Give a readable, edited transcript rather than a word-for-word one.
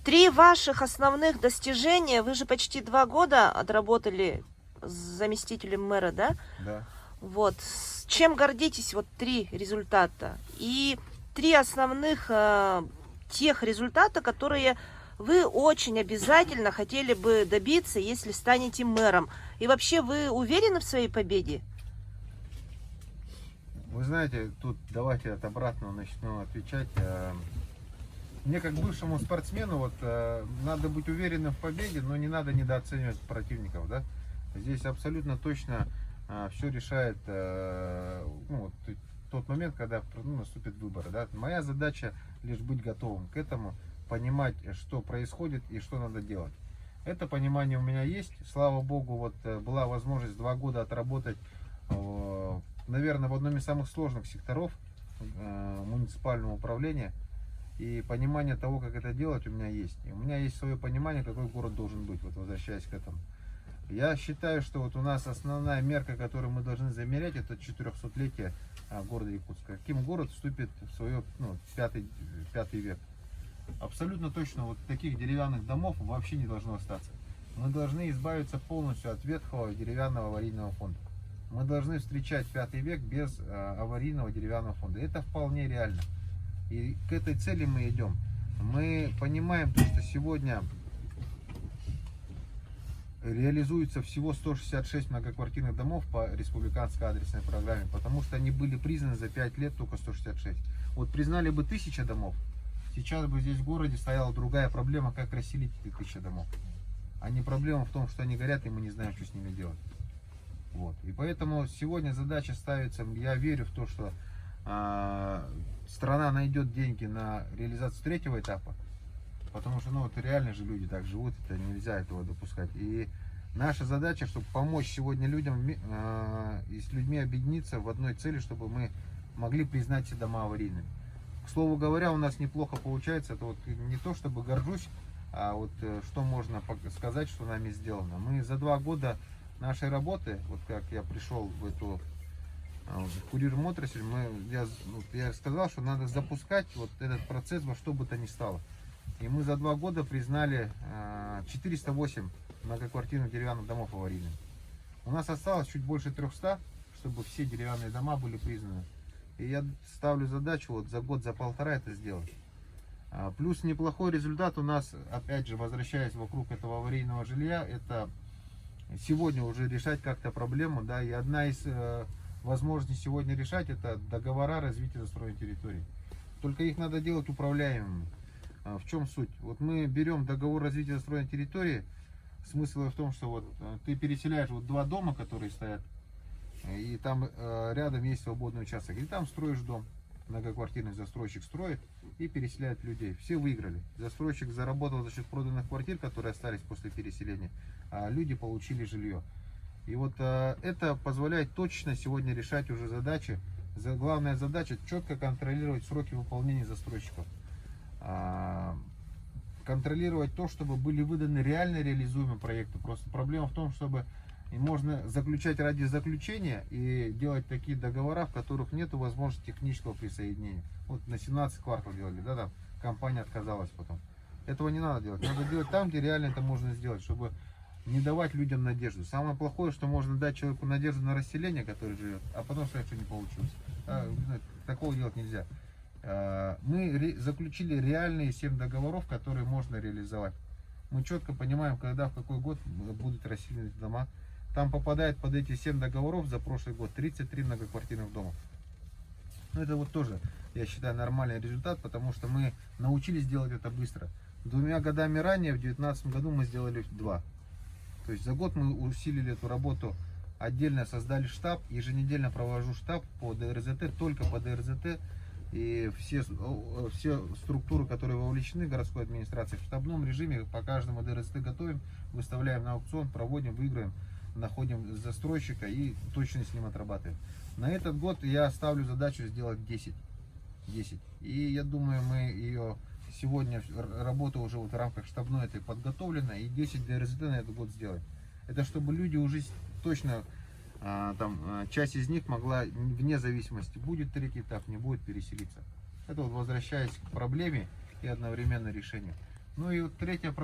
Три ваших основных достижения. Вы же почти 2 года отработали с заместителем мэра, да? Да. Вот. С чем гордитесь? Вот 3 результата. И 3 основных тех результата, которые вы очень обязательно хотели бы добиться, если станете мэром. И вообще, вы уверены в своей победе? Вы знаете, тут давайте от обратного начну отвечать. Мне как бывшему спортсмену надо быть уверенным в победе, но не надо недооценивать противников, да? Здесь абсолютно точно все решает тот момент, когда наступит выбор, да? Моя задача лишь быть готовым к этому, понимать, что происходит и что надо делать. Это понимание у меня есть. Слава Богу, была возможность 2 года отработать, наверное, в одном из самых сложных секторов муниципального управления. И понимание того, как это делать, у меня есть. И у меня есть свое понимание, какой город должен быть, возвращаясь к этому. Я считаю, что у нас основная мерка, которую мы должны замерять, это 400-летие города Якутска. Каким город вступит в свое пятый век. Абсолютно точно таких деревянных домов вообще не должно остаться. Мы должны избавиться полностью от ветхого деревянного аварийного фонда. Мы должны встречать 5 век без аварийного деревянного фонда. Это вполне реально. И к этой цели мы идем. Мы понимаем, что сегодня реализуется всего 166 многоквартирных домов по республиканской адресной программе, потому что они были признаны за 5 лет только 166. Признали бы 1000 домов, сейчас бы здесь в городе стояла другая проблема, как расселить эти 1000 домов. А не проблема в том, что они горят, и мы не знаем, что с ними делать. И поэтому сегодня задача ставится, я верю в то, что страна найдет деньги на реализацию 3-го этапа, потому что реально же люди так живут, это нельзя этого допускать. И наша задача, чтобы помочь сегодня людям и с людьми объединиться в одной цели, чтобы мы могли признать все дома аварийными. К слову говоря, у нас неплохо получается. Это не то чтобы горжусь, а что можно сказать, что нами сделано. Мы за 2 года нашей работы, как я пришел в эту курьерную отрасль, я сказал, что надо запускать этот процесс во что бы то ни стало. И мы за 2 года признали 408 многоквартирных деревянных домов аварийными. У нас осталось чуть больше 300, чтобы все деревянные дома были признаны. И я ставлю задачу за год, за 1,5 это сделать. Плюс неплохой результат у нас, опять же, возвращаясь вокруг этого аварийного жилья, это сегодня уже решать как-то проблему, да, и одна из возможностей сегодня решать, это договора развития застроенной территории. Только их надо делать управляемыми. В чем суть? Мы берем договор развития застроенной территории, смысл в том, что ты переселяешь 2 дома, которые стоят, и там рядом есть свободный участок, и там строишь дом. Многоквартирный застройщик строит и переселяет людей. Все выиграли. Застройщик заработал за счет проданных квартир, которые остались после переселения, а люди получили жилье. И это позволяет точно сегодня решать уже задачи. Главная задача четко контролировать сроки выполнения застройщиков. Контролировать то, чтобы были выданы реально реализуемые проекты. Просто проблема в том, чтобы можно заключать ради заключения и делать такие договора, в которых нет возможности технического присоединения. На 17 квартал делали, да, там компания отказалась потом. Этого не надо делать. Надо делать там, где реально это можно сделать, чтобы не давать людям надежду. Самое плохое, что можно дать человеку надежду на расселение, который живет, а потом сказать, что не получилось. Такого делать нельзя. Мы заключили реальные 7 договоров, которые можно реализовать. Мы четко понимаем, когда, в какой год будут расселены дома. Там попадает под эти 7 договоров за прошлый год 33 многоквартирных дома. Это тоже, я считаю, нормальный результат, потому что мы научились делать это быстро. 2 годами ранее, в 2019 году, мы сделали 2. То есть за год мы усилили эту работу, отдельно создали штаб, еженедельно провожу штаб по ДРЗТ, только по ДРЗТ. И все структуры, которые вовлечены в городской администрации, в штабном режиме по каждому ДРЗТ готовим, выставляем на аукцион, проводим, выиграем, находим застройщика и точно с ним отрабатываем. На этот год я ставлю задачу сделать 10. И я думаю, мы ее сегодня, работа уже в рамках штабной этой подготовлена, и 10 ДРЗТ на этот год сделать. Это чтобы люди уже точно, часть из них могла, вне зависимости, будет 3-й этап, не будет, переселиться. Это возвращаясь к проблеме и одновременно решение. Ну и вот третья проблема.